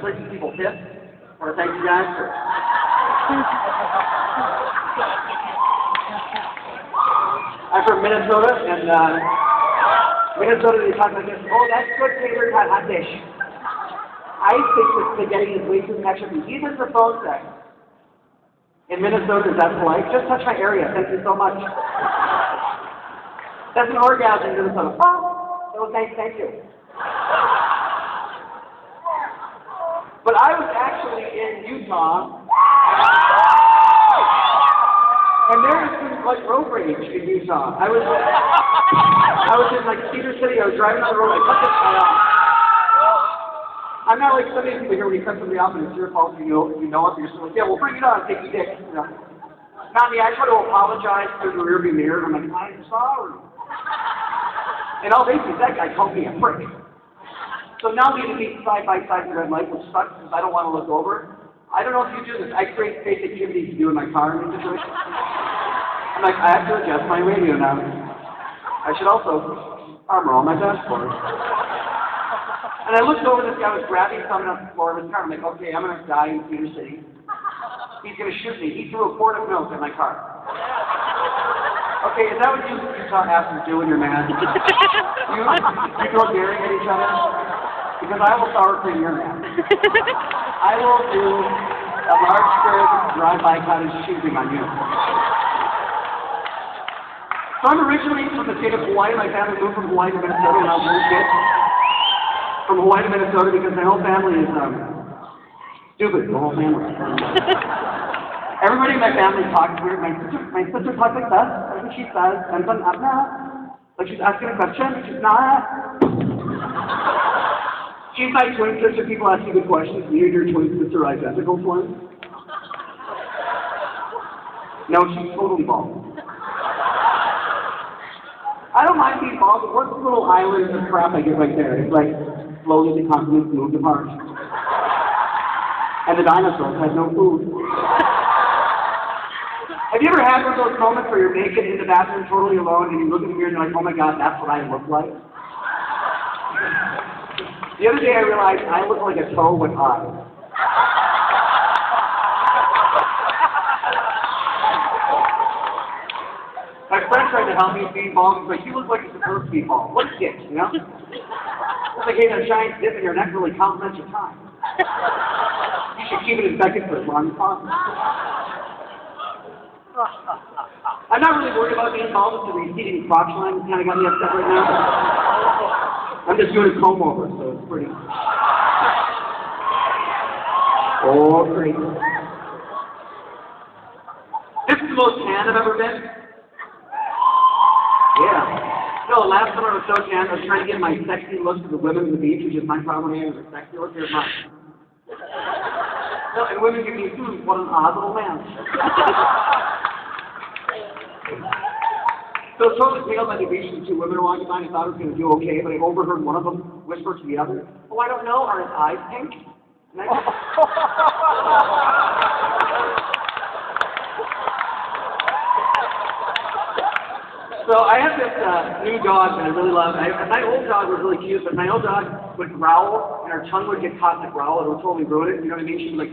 places people piss. I want to thank you guys for... I'm from Minnesota, and Minnesota, they talk like this, oh, that's good favorite hot dish. I think that spaghetti is way too extra. Even for phone sex. In Minnesota, is that polite? Just touch my area. Thank you so much. That's an orgasm in Minnesota. Oh, that was nice. Thank you. But I was actually in Utah, and there was some like road rage in Utah. I was in like Cedar City. I was driving on the road. I cut this guy off. I'm not like some of these people here when you cut somebody off and it's your fault. You know it. You're just like, yeah, well, bring it on. Take your dick. You know. Not me. I try to apologize through the rearview mirror. I'm like, I'm sorry. And all they see is that guy called me a prick. So now we meet side by side in the red light, which sucks because I don't want to look over. I don't know if you do this. I create fake activities to do in my car in this situation. I'm like, I have to adjust my radio now. I should also armor all my dashboard. And I looked over, this guy was grabbing something off the floor of his car. I'm like, okay, I'm going to die in Cedar City. He's going to shoot me. He threw a quart of milk at my car. Okay, is that what you Utah assholes do when you're mad? You throw daring at each other? Because I will sour cream your mad. I will do a large square drive-by cottage cheesing on you. So I'm originally from the state of Hawaii. My family moved from Hawaii to Minnesota when I was a little kid. From Hawaii to Minnesota because my whole family is stupid, the whole family. Everybody in my family talks weird. My sister talks like that. That's what she says. And then like she's asking a question, she's not. She's my twin sister. People ask you good questions. You and your twin sister are identical twins. No, she's totally bald. I don't mind being bald, but what's the little island of crap I get right there? It's like slowly the continents moved apart. And the dinosaurs had no food. Have you ever had one of those moments where you're naked in the bathroom totally alone and you look in the mirror and you're like, oh my god, that's what I look like? The other day I realized I look like a toe with eyes. My friend tried to help me being bald. He's like, you look like you're supposed to be bald. What a dick, you know? It's like, hey, that giant dip in your neck really complements your time. You should keep it in second for as long as possible. I'm not really worried about being bald. It's the receding crotch line that's kind of got me upset right now. I'm just doing a comb over, so it's pretty. Oh, crazy. This is the most tan I've ever been. Yeah. No, last time I was so tan, I was trying to get my sexy look to the women on the beach, which is my problem. I have a sexy look. Here's mine. No, and women give me, what an odd little man. So it's totally pale by the beach, and two women are walking by, and I thought I was going to do okay, but I overheard one of them whisper to the other, oh, I don't know, are his eyes pink? And So I have this new dog that I really love. My old dog was really cute, but my old dog would growl, and her tongue would get caught in the growl, and it would totally ruin it. You know what I mean? She'd be like,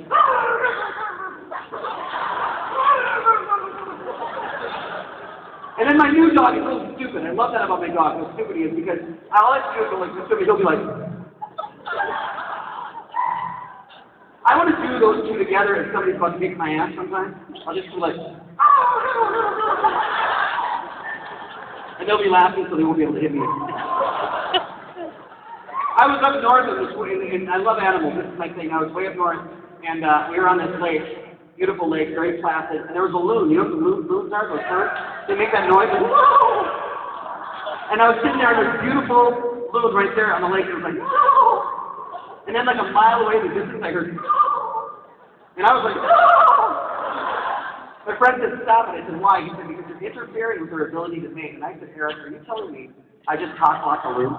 and then my new dog is really stupid. I love that about my dog, how stupid he is, because all I do is go like this, he'll be like, I want to do those two together if somebody's about to kick my ass sometimes. I'll just be like, and they'll be laughing so they won't be able to hit me. I was up north in this way, and I love animals. This is my thing. I was way up north, and we were on this lake, beautiful lake, very placid, and there was a loon. You know what the loons are? Those birds? They make that noise, like, whoa! And I was sitting there, and there's beautiful loon right there on the lake, and it was like, whoa! And then like a mile away in the distance, I heard, whoa! And I was like, whoa! My friend said, stop it. I said, why? He said, because you're interfering with their ability to mate. And I said, Eric, are you telling me I just cock-blocked a loon?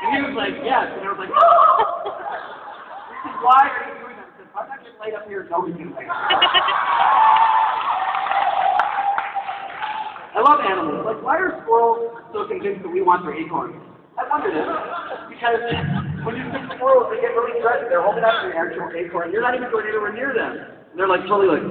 And he was like, yes. And I was like, oh! He said, why are you doing that? I said, if I'm not getting laid up here, nobody's getting laid. I love animals. Like, why are squirrels so convinced that we want their acorns? I wonder this. Because when you see squirrels, they get really threatened. They're holding out their actual acorn. You're not even going anywhere near them. And they're like totally like.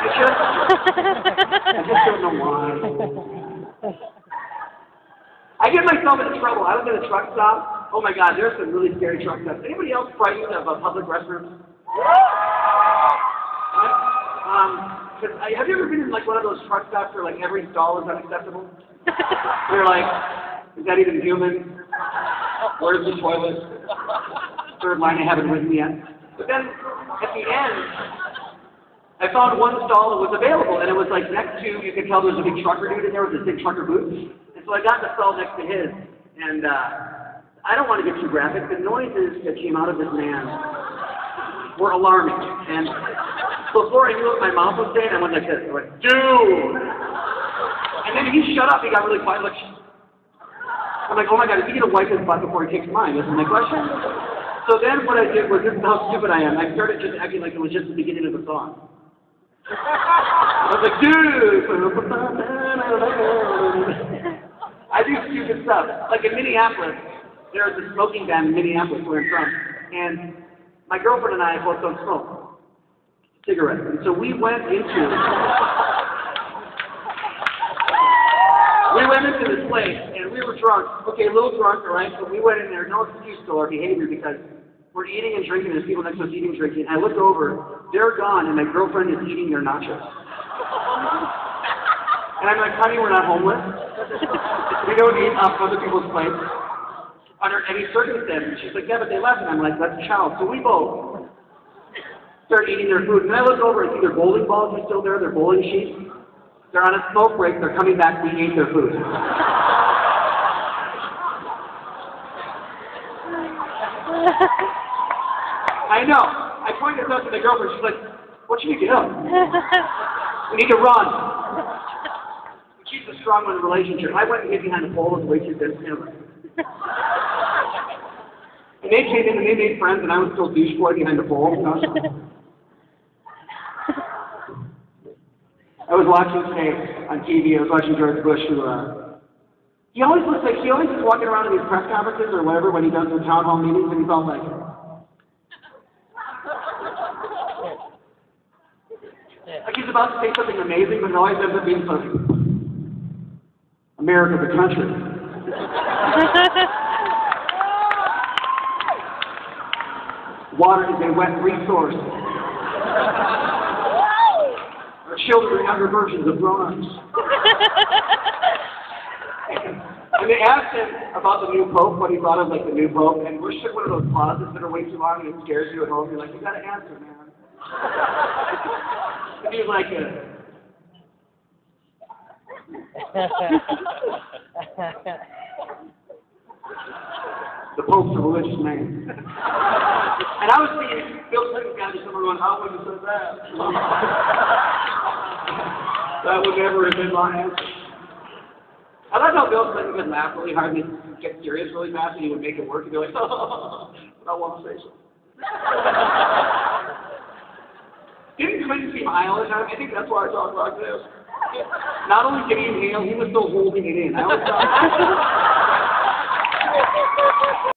I just don't know why. I get myself into trouble. I was at a truck stop. Oh my God, there's some really scary truck stops. Anybody else frightened of public restrooms? Have you ever been in like one of those truck stops where like every stall is unacceptable? You're like, is that even human? Where's the toilet? Third line, I haven't written yet. But then at the end, I found one stall that was available, and it was like next to, you could tell there was a big trucker dude in there with his big trucker boots. And so I got the stall next to his, and I don't want to get too graphic. The noises that came out of this man were alarming. And before I knew what my mouth was saying, I went like this. I went, dude! And then he shut up. He got really quiet. Like, I'm like, oh my God, is he going to wipe his butt before he takes mine? That's my question. So then what I did was, this is how stupid I am. I started just acting like it was just the beginning of the song. I was like, dude! I do stupid stuff. Like in Minneapolis, there's a smoking ban in Minneapolis where I'm from. And my girlfriend and I both don't smoke cigarettes. And so we went into this place, and we were drunk. Okay, a little drunk, all right? But we went in there, no excuse to our behavior because we're eating and drinking, and there's people next to us eating and drinking. I look over, they're gone, and my girlfriend is eating their nachos. And I'm like, honey, we're not homeless. We don't eat off other people's plates under any circumstance. She's like, yeah, but they left. And I'm like, that's a child. So we both start eating their food. And I look over and see their bowling balls are still there, their bowling sheets. They're on a smoke break. They're coming back. We ate their food. I know. I pointed this out to my girlfriend. She's like, what should we get up? We need to run. She's a strong one in the relationship. I went and hid behind the pole. It was way too good. And they came in and they made friends, and I was still douche boy behind the pole. I was watching, say, on TV, I was watching George Bush, who, he always looks like, he always is walking around in these press conferences or whatever when he does the town hall meetings, and he's all like, like he's about to say something amazing, but it always ends up being something. America, the country. Water is a wet resource. Our children are younger versions of grown-ups. And they asked him about the new pope, what he thought of like the new pope, and we're stuck one of those pauses that are way too long and it scares you at home. You're like, you gotta answer, man. And he was like, the Pope's a religious man. And I was thinking, Bill Clinton's got to be somewhere going, how would you say that? That would never have been my answer. I like how Bill Clinton could laugh really hard and get serious really fast, and he would make it work and be like, oh, I want to say something. Didn't Clinton seem high all the time? I think that's why I talk like this. Not only did he inhale, he was still holding it in. I always thought,